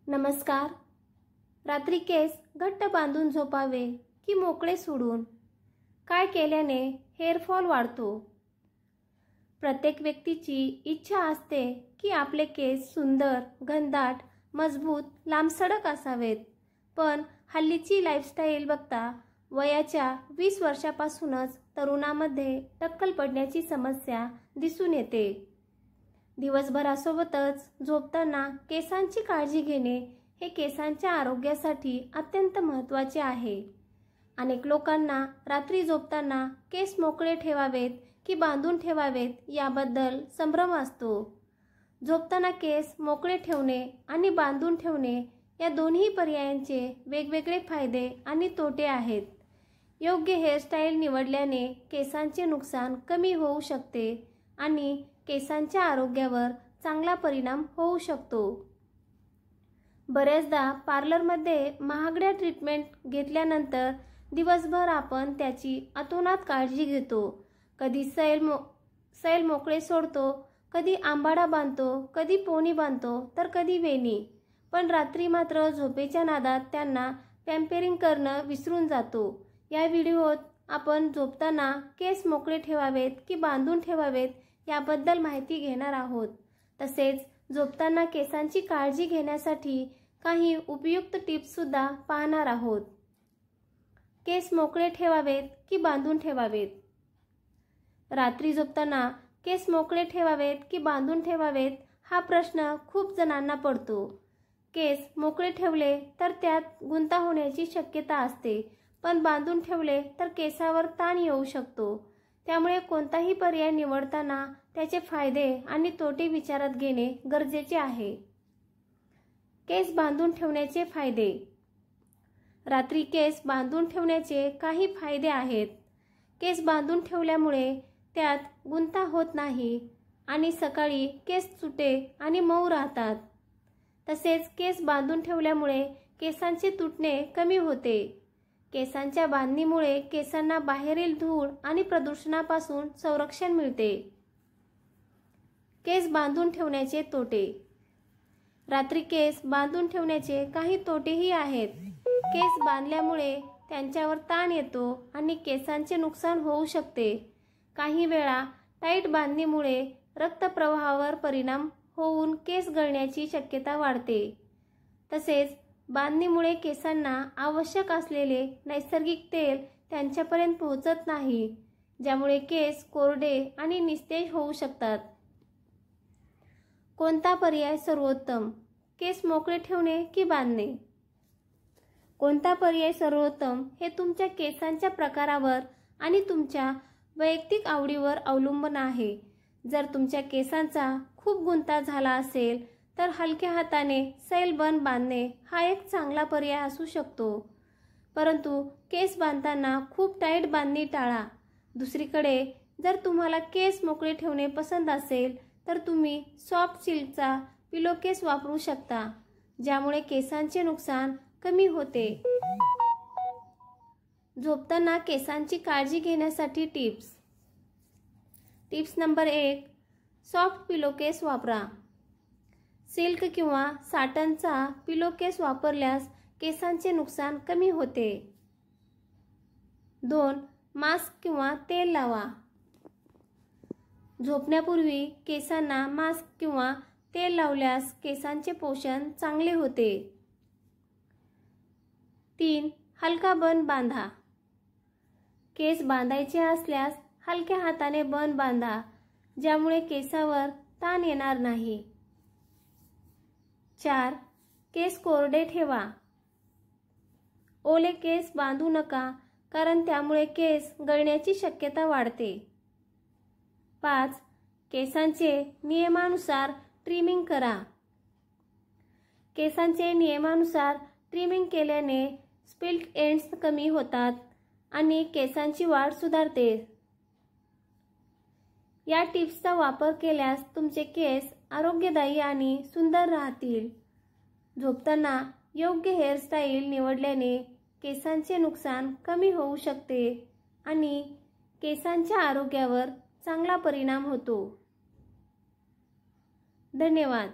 नमस्कार. रात्री केस घट्ट बांधून झोपावे की मोकळे सोडून? काय केल्याने हेअरफॉल वाढतो? प्रत्येक व्यक्तीची इच्छा असते की आपले केस सुंदर, घनदाट, मजबूत, लांबसडक असावेत. पण हल्लीची लाईफस्टाईल बघता वयाच्या 20 वर्षापासूनच तरुणांमध्ये टक्कल पडण्याची समस्या दिसून येते. दिवसभरासोबतच झोपताना केसांची काळजी घेणे हे केसांच्या आरोग्यासाठी अत्यंत महत्त्वाचे आहे. अनेक लोकांना रात्री झोपताना केस मोकळे ठेवावेत की बांधून ठेवावेत याबद्दल संभ्रम असतो. झोपताना केस मोकळे ठेवणे आणि बांधून ठेवणे या दोन्ही पर्यायांचे वेगवेगळे फायदे आणि तोटे आहेत. योग्य हेअरस्टाईल निवडल्याने केसांचे नुकसान कमी होऊ शकते आणि केसांच्या आरोग्यावर चांगला परिणाम होऊ शकतो. बऱ्याचदा पार्लरमध्ये महागड्या ट्रीटमेंट घेतल्यानंतर दिवसभर आपण त्याची अतोनात काळजी घेतो. कधी सैल मोकळे सोडतो, कधी आंबाडा बांधतो, कधी पोनी बांधतो तर कधी वेणी. पण रात्री मात्र झोपेच्या नादात त्यांना पॅम्पेरिंग करणं विसरून जातो. या व्हिडिओत आपण झोपताना केस मोकळे ठेवावेत की बांधून ठेवावेत याबद्दल माहिती घेणार आहोत. तसेच झोपताना केसांची काळजी घेण्यासाठी काही उपयुक्त टिप्स सुद्धा पाहणार आहोत. केस मोकळे ठेवावेत की बांधून ठेवावेत? रात्री झोपताना केस मोकळे ठेवावेत की बांधून ठेवावेत हा प्रश्न खूप जणांना पडतो. केस मोकळे ठेवले तर त्यात गुंता होण्याची शक्यता असते, पण बांधून ठेवले तर केसावर ताण येऊ शकतो. त्यामुळे कोणताही पर्याय निवडताना त्याचे फायदे आणि तोटे विचारात घेणे गरजेचे आहे. केस बांधून ठेवण्याचे फायदे. रात्री केस बांधून ठेवण्याचे काही फायदे आहेत. केस बांधून ठेवल्यामुळे त्यात गुंता होत नाही आणि सकाळी केस सुटे आणि मऊ राहतात. तसेच केस बांधून ठेवल्यामुळे केसांचे तुटणे कमी होते. केसांच्या बांधणीमुळे केसांना बाहेरील धूळ आणि प्रदूषणापासून संरक्षण मिळते. केस बांधून ठेवण्याचे तोटे. रात्री केस बांधून ठेवण्याचे काही तोटेही आहेत. केस बांधल्यामुळे त्यांच्यावर ताण येतो आणि केसांचे नुकसान होऊ शकते. काही वेळा टाईट बांधणीमुळे रक्तप्रवाहावर परिणाम होऊन केस गळण्याची शक्यता वाढते. तसेच बांधणीमुळे केसांना आवश्यक असलेले नैसर्गिक तेल त्यांच्यापर्यंत पोहोचत नाही, ज्यामुळे केस कोरडे आणि निस्तेज होऊ शकतात. कोणता पर्याय सर्वोत्तम? केस मोकळे ठेवणे की बांधणे? कोणता पर्याय सर्वोत्तम हे तुमच्या केसांच्या प्रकारावर आणि तुमच्या वैयक्तिक आवडीवर अवलंबून आहे. जर तुमच्या केसांचा खूप गुंता झाला असेल तर हलक्या हाताने सैल बन बांधणे हा एक चांगला पर्याय असू शकतो. परंतु केस बांधताना खूप टाईट बांधणी टाळा. दुसरीकडे जर तुम्हाला केस मोकळे ठेवणे पसंत असेल तर तुम्ही सॉफ्ट सिल्कचा पिलोकेस वापरू शकता, ज्यामुळे केसांचे नुकसान कमी होते. झोपताना केसांची काळजी घेण्यासाठी टिप्स. Tips number 1. सॉफ्ट पिलोकेस वापरा. सिल्क किंवा साटनचा पिलोकेस वापरल्यास केसांचे नुकसान कमी होते. 2. मास्क किंवा तेल लावा. झोपण्यापूर्वी केसांना मास्क किंवा तेल लावल्यास केसांचे पोषण चांगले होते. 3. हलका बन बांधा. केस बांधायचे असल्यास हलक्या हाताने बन बांधा, ज्यामुळे केसावर ताण येणार नाही. 4. केस कोरडे ठेवा. ओले केस बांधू नका, कारण त्यामुळे केस गळण्याची शक्यता वाढते. 5. केसांचे नियमानुसार ट्रिमिंग करा. केसांचे नियमानुसार ट्रिमिंग केल्याने स्प्लिट एंड्स कमी होतात आणि केसांची वाढ सुधारते. या टिप्सचा वापर केल्यास तुमचे केस आरोग्यदायी आणि सुंदर राहतील. झोपताना योग्य हेअरस्टाईल निवडल्याने केसांचे नुकसान कमी होऊ शकते आणि केसांच्या आरोग्यावर चांगला परिणाम होतो. धन्यवाद.